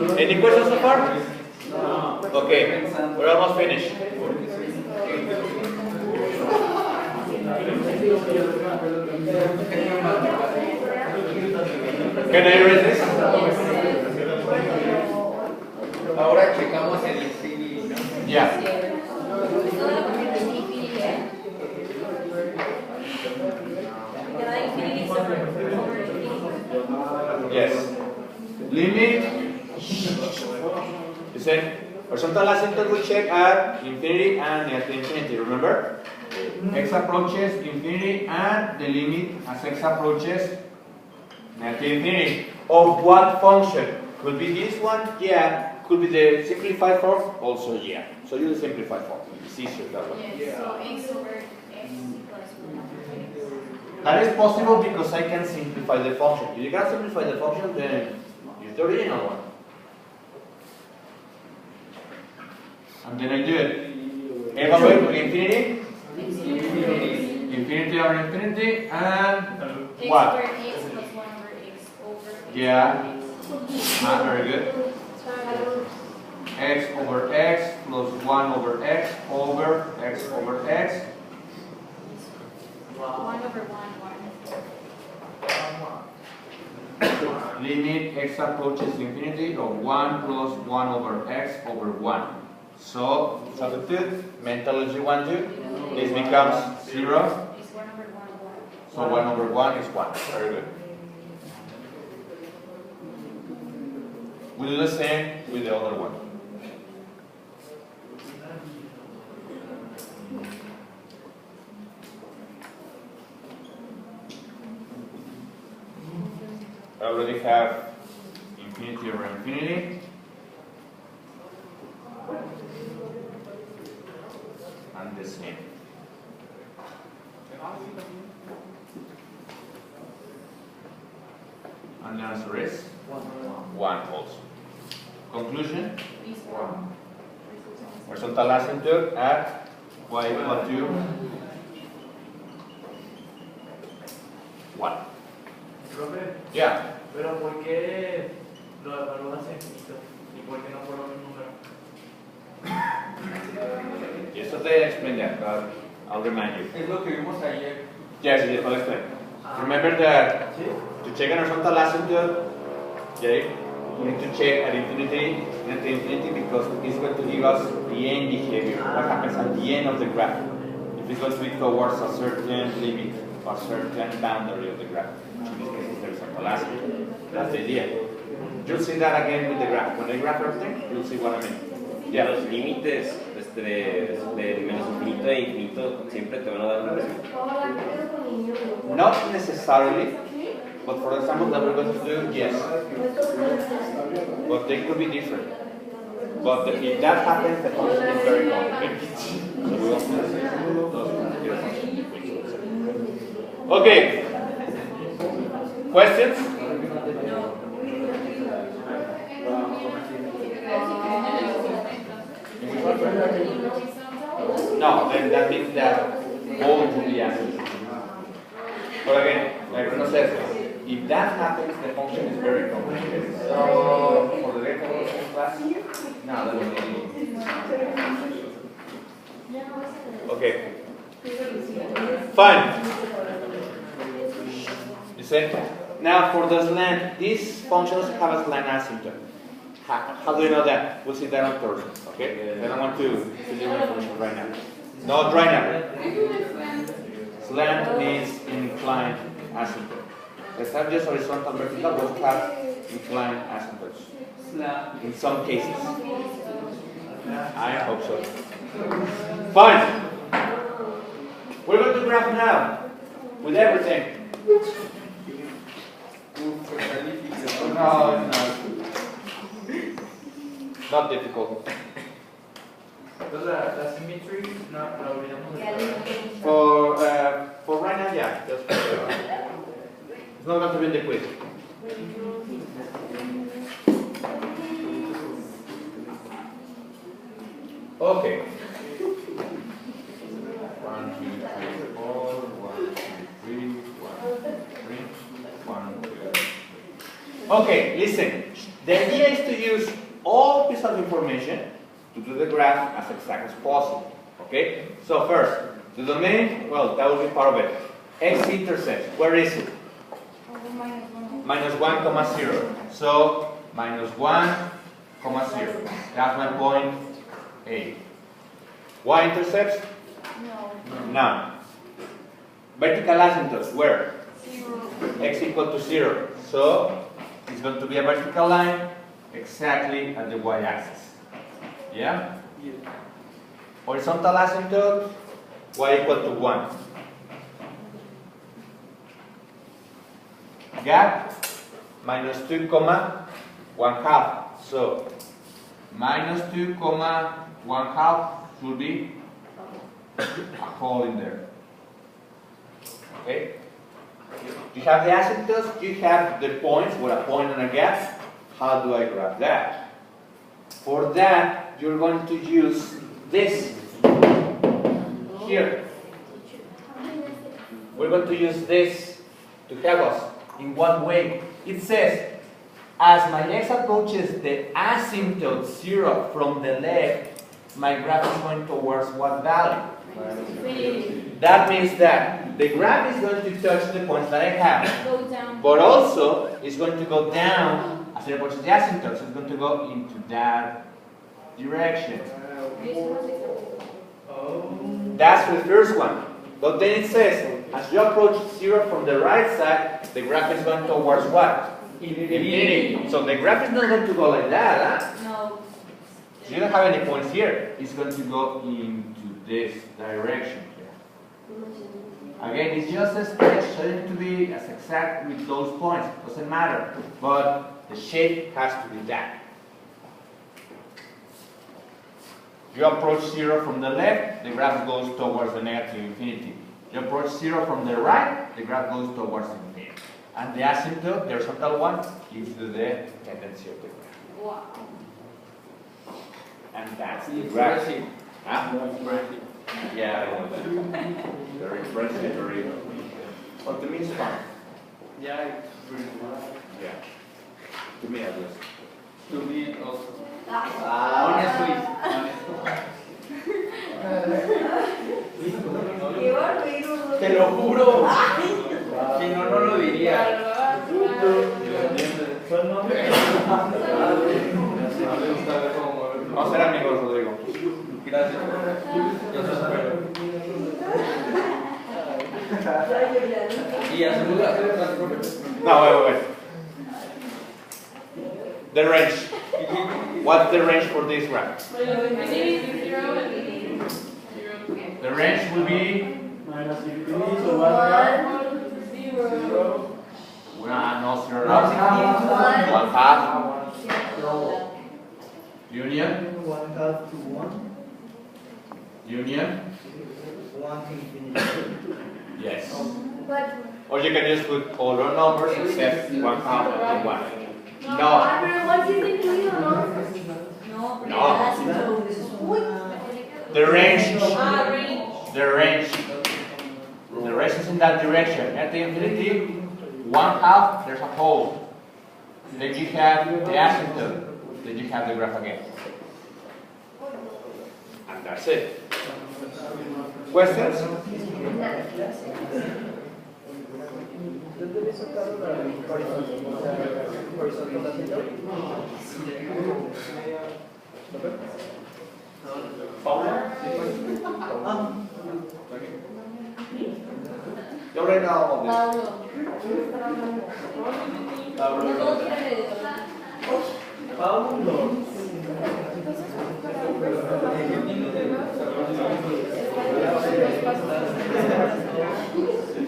Any questions so far? Okay, we're almost finished. Can I erase this? Ahora checamos el infinity, ¿no? Yeah. Yes. Limit. You said horizontal asymptote we check at infinity and at infinity, remember? X approaches infinity and the limit as x approaches at infinity. Of what function? Could be this one? Yeah. Could be the simplified form? Also, yeah. So use the simplified form. It's easier that way. Yes, so x over x plus 1. That is possible because I can simplify the function. If you can simplify the function, then use the original one. And then I do it. Evaluate with infinity. Infinity over infinity and X what? over x plus 1 over x over x. Yeah. Ah, very good. X over x plus 1 over x over x over x. 1 over 1, 1. Limit x approaches infinity of 1 plus 1 over x over 1. So, substitute, mentally you want to, this becomes 0. It's 1 over 1, 1. So 1 over 1 is 1. Very good. We do the same with the other one. I already have infinity over infinity. And the same. And the answer is 1 also. Conclusion? Horizontal asymptote at y equal to 1. Profe, Yeah. pero ¿por qué lo evalúas en finito? ¿Y por qué no por un número? Yesterday I explained that, but I'll remind you. Es lo que vimos ayer. Yes, yes, I'll explain. Remember that to check an horizontal asymptote, okay, we need to check at infinity because it's going to give us the end behavior, what happens at the end of the graph. If it's going to be towards a certain limit, a certain boundary of the graph. In this case, it's the horizontal asymptote. That's the idea. You'll see that again with the graph. When I graph everything, you'll see what I mean. Ya los límites de menos infinito e infinito siempre te van a dar una respuesta. Not necessarily, but for the example that we're going to do, yes. But they could be different. But if that happens, the function is very complicated. So we also those functions. Okay. Questions? No, then that means that all will be answered. But again, like Bruno says, if that happens, the function is very complicated. So for the data class, no, that will be. Okay. Fine. You said. Now for the slant, these functions have a slant asymptote. How do you know that? We'll see that on Thursday. Okay? I don't want to do information right now. Not right now. Slant means inclined asymptote. Let's have just horizontal vertical, both have inclined asymptotes. In some cases. I hope so. Fine. We're going to graph now with everything. No, no. Not difficult. Entonces la symmetry no la olvidamos de For right now, yeah. Just it's not going to be in the quiz. Okay. 1, 2, 3, 4. 1, 2, 3. 1, 2, 3. 1, 2. Okay, listen. The idea is is to use all pieces of information to do the graph as exact as possible. Okay? So first, the domain, well, that will be part of it. X-intercept, where is it? Minus 1, comma 0. So, minus 1, comma 0. That's my point A. Y-intercepts? No. None. Vertical asymptotes, where? 0. X equal to 0. So, it's going to be a vertical line exactly at the y-axis. Yeah? Horizontal asymptote, y equal to 1. Gap, minus 2, comma 1/2. So, minus 2, comma 1/2 should be a hole in there. Okay? You have the asymptotes, you have the points with a point and a gap. How do I graph that? For that, you're going to use this here. We're going to use this to help us. In what way? It says, as my x approaches the asymptote 0 from the left, my graph is going towards what value? That means that the graph is going to touch the points that I have, Go down. but also it's going to go down as it approaches the asymptote, so it's going to go into that direction. That's the first one. But then it says, as you approach 0 from the right side, the graph is going towards what? Infinity. So the graph is not going to go like that, huh? No. So you don't have any points here. It's going to go into this direction here. Again, it's just a sketch, so you need to be as exact with those points. Doesn't matter. But the shape has to be that. You approach 0 from the left, the graph goes towards the negative infinity. You approach 0 from the right, the graph goes towards infinity. And the asymptote, the horizontal one, gives you the tendency of the graph. Wow. And that's the graph. Impressive. Huh? Yeah, I know that. Very impressive, very. But to me, it's fun. Yeah, it's pretty good. Yeah. To me, at least. To me also. Honestly. Te lo juro. Si no, no lo diría. Vamos a ser amigos, Rodrigo. Gracias. Yo te espero. Y hacemos la No, wait. The range. What's the range for this graph? The range will be Minus infinity, so 1 no 0, 1/2. Union. 1/2 to 1. Union. 1 infinity. Yes. But Or you can just put all the numbers except 1/2 and 1. No. pero what's it incluido, no? No. The range. Range. The range. The range is in that direction. At the infinity, 1/2, there's a hole. Then you have the asymptote. Then you have the graph again. And that's it. Questions? Yo right now on this.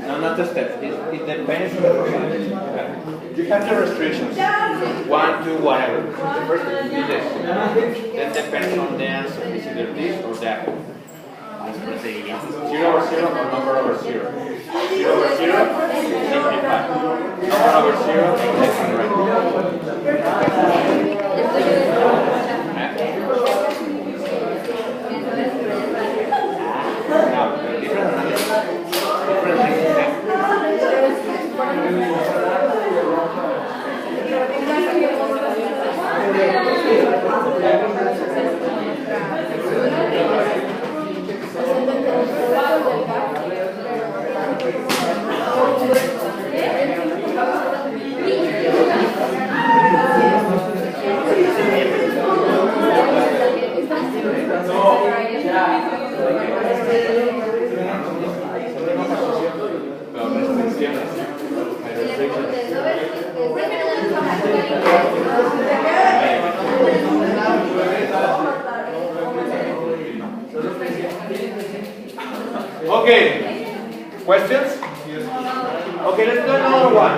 No, not the steps. It depends on the problem. You have the restrictions. 1, 2, whatever. The first thing is this. Then depends on the answer. It's either this or that. 0 over 0 or number over 0. 0 over 0, simplify. Number over 0, left and right. Now, different analysis. Different things. Okay, questions? Okay, let's do another one.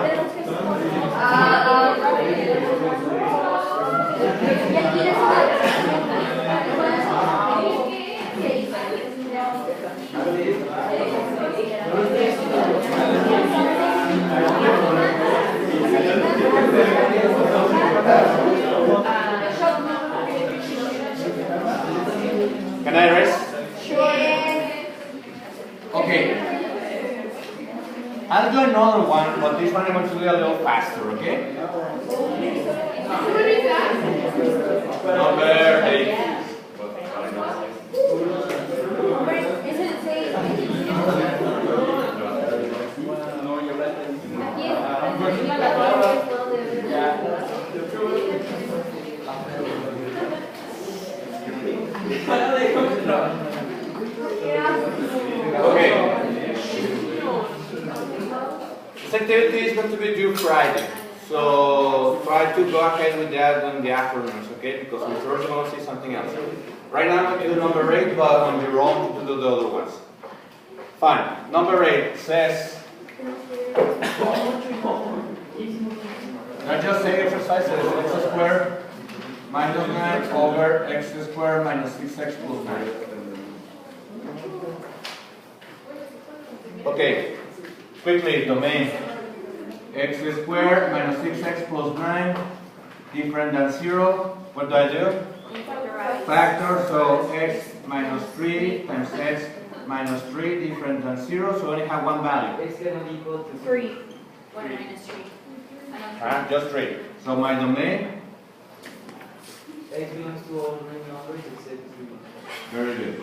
Can I rest? Okay. I'll do another one, but this one I'm going to do a little faster, okay? Number 8. Okay. This activity is going to be due Friday, so try to go ahead with that in the afternoons, okay? Because on Thursday we're going to see something else. Right now I'm going to do number 8, but on your own to do the other ones. Fine. Number 8 says, let's just say exercises x squared minus 9 over x squared minus 6x plus 9. Okay, quickly, domain x squared minus 6x plus 9 different than 0. What do I do? Factor, so x minus 3 times x minus 3 different than 0, so I only have one value. X cannot equal to 3. 1 minus 3. Just 3. So my domain. X belongs to all real numbers except 3. Very good.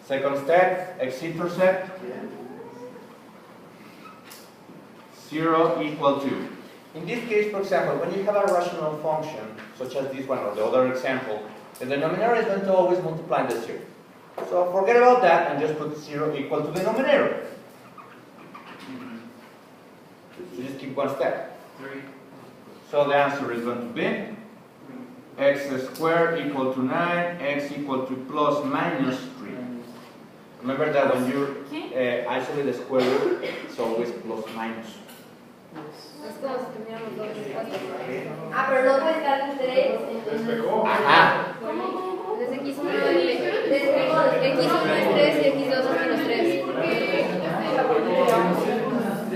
Second step, x-intercept 0 equal to. In this case, for example, when you have a rational function, such as this one or the other example, the denominator is going to always multiply the 0. So forget about that and just put 0 equal to the denominator. So just keep one step. 3. So the answer is going to be x squared equal to 9, x equal to plus minus 3. Remember that when you isolate the square root, it's always plus minus. Pero no puede estar en 3. Ajá. Entonces x1 es 3 y x2 es menos 3.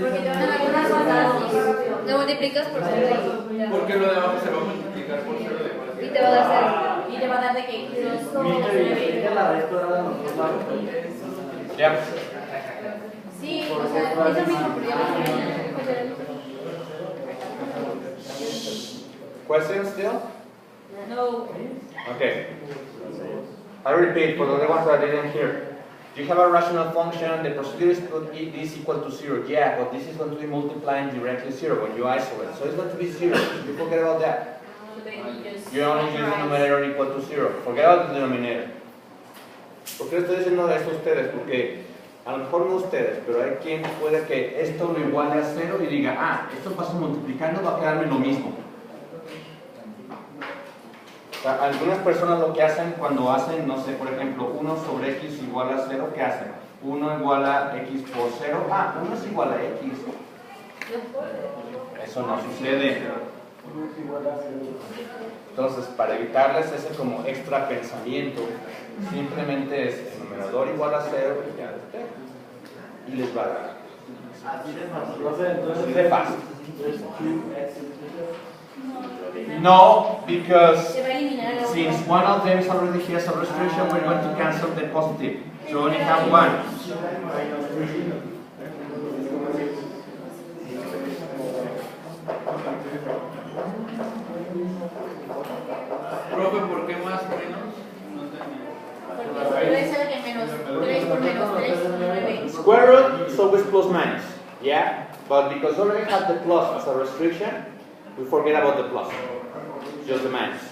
Porque te van a dar algunas cosas. Lo multiplicas por 0. Porque lo de abajo se va a multiplicar por 0 de más. Y te va a dar 0. Y te va a dar de que x2 la raíz cuadrada de los dos lados. Ya. Sí, o sea, es lo mismo, pero ya Questions still? no. Okay. I repeat for the other ones that I didn't hear. You have a rational function, the procedure is put this equal to 0. Yeah, but this is going to be multiplying directly 0 when you isolate. So it's going to be 0. You forget about that. You only use the numerator equal to 0. Forget about the denominator. ¿Por qué estoy diciendo esto a ustedes? Porque a lo mejor no ustedes, pero hay quien puede que esto lo iguale a 0 y diga, ah, esto pasa multiplicando, va a quedarme lo mismo. O sea, algunas personas lo que hacen cuando hacen, no sé, por ejemplo, 1 sobre x igual a 0, ¿qué hacen? 1 igual a x por 0, 1 es igual a x. Eso no sucede. Entonces, para evitarles ese como extra pensamiento, simplemente es el numerador igual a 0 y ya despeja. Y les va a dar. Así de fácil. No, because since one of them is already here as a restriction, we're going to cancel the positive. So we only have one. Profe, ¿por qué más o menos? No entendí. Porque puede ser que menos 3 por menos 3 es 9. Square root is always plus minus, yeah? But because we already have the plus as a restriction, we forget about the plus, just the minus.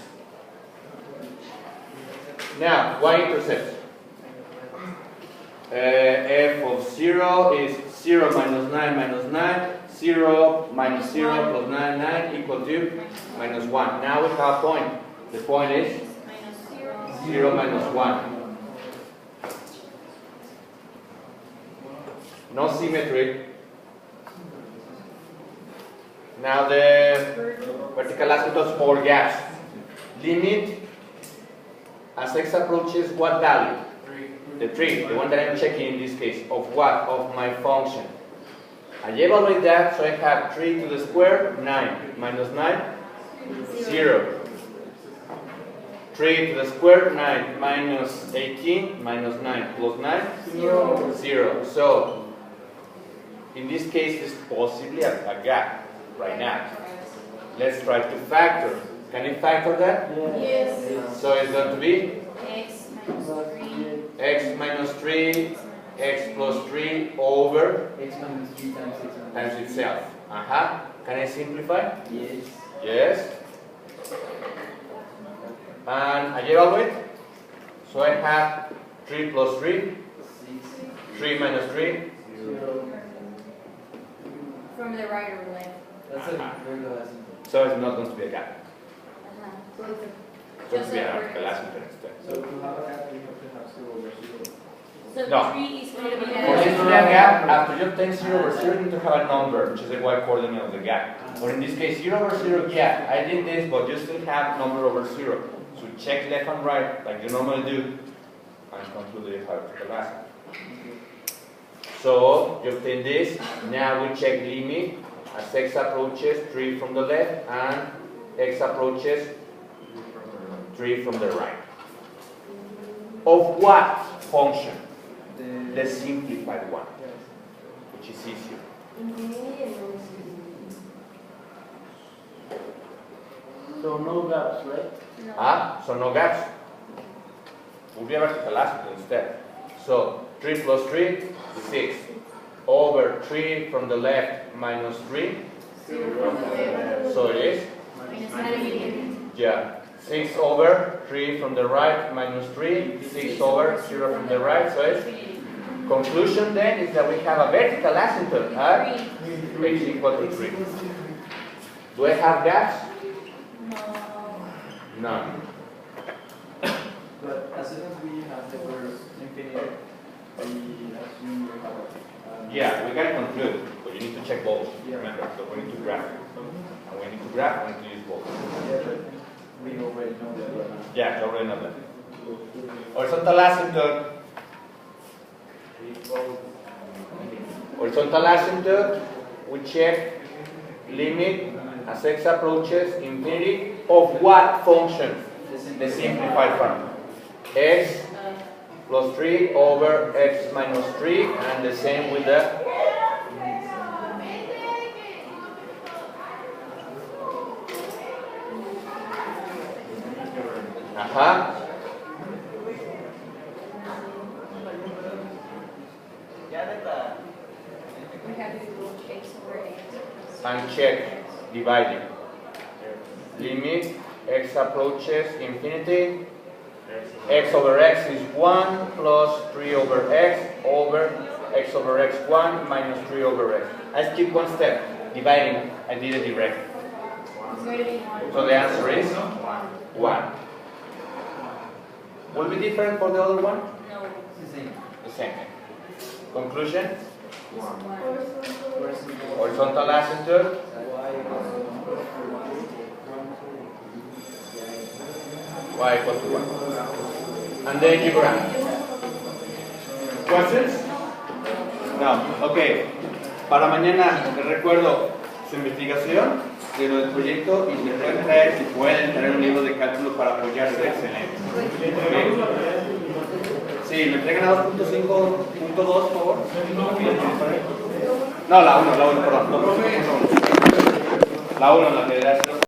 Now, y-intercept. F of 0 is 0 minus 9 minus 9, 0 minus 0 plus 9, 9 equal to minus 1. Now we have a point. The point is 0 minus 1. No symmetry. Now the vertical asymptotes or gaps. Limit as x approaches what value? The 3, the one that I'm checking in this case. Of what? Of my function. I evaluate that, so I have 3 to the square, 9. Minus 9, 0. 3 to the square, 9. Minus 18, minus 9. Plus 9, 0. So, in this case, it's possibly a gap right now. Let's try to factor. Can you factor that? Yes. So it's going to be X minus 3. x minus 3, x plus 3 over X minus 3 times X times minus itself. Can I simplify? 3. Yes. Yes. And I evaluate. So I have 3 plus 3, 6, 3 minus 3. 0. From the right or left. That's a regular asymptote. So it's not going to be a gap. Uh-huh. It's going to be a vertical asymptote instead. So to have a gap, you have to have 0 over 0. So No. 3 is going to be For this to be a gap, after you obtain 0 over 0, you need to have a number, which is the y-coordinate of the gap. Or in this case, 0 over 0, yeah, I did this, but you still have number over 0. So check left and right, like you normally do, and conclude the vertical asymptote. So you obtain this. Now we check limit as x approaches 3 from the left and x approaches 3 from the right. Of what function? The simplified one, which is easier. So no gaps, right? No. So no gaps. Will be a vertical asymptote instead. So 3 plus 3 is 6. Over 3 from the left minus 3. 0 from the left. So it is? Minus 9. Yeah. 6 over 3 from the right minus 3. 6 over 0 from the right. So it's? Conclusion then is that we have a vertical asymptote at x equal to 3. Do I have gaps? No. None. But as soon as we have the word infinite, we assume we have Yeah, we can conclude, but you need to check both. Remember, so we need to graph. And we need to graph, we need to use both. yeah, but we already know that. Yeah, you already know that. Horizontal asymptote. Horizontal asymptote, we check limit as x approaches infinity of what function? The simplified form. X plus 3 over x minus 3, and the same with the We have to do x over x. and check dividing. Limit x approaches infinity. X over x is 1 plus 3 over x over x 1 minus 3 over x. I skip one step. Dividing, I did it direct. It's going to be 1. So the answer is 1. Will be different for the other one? No. The same. Conclusion? It's 1. Horizontal asymptote. Y equal to 1. And then you graph. Questions? No. Ok. Para mañana les recuerdo su investigación de lo del proyecto y si pueden traer un libro de cálculo para apoyarse, excelente. Okay. Sí, me entregan a 2.5.2, por favor. No, la 1, perdón. La 1, la que da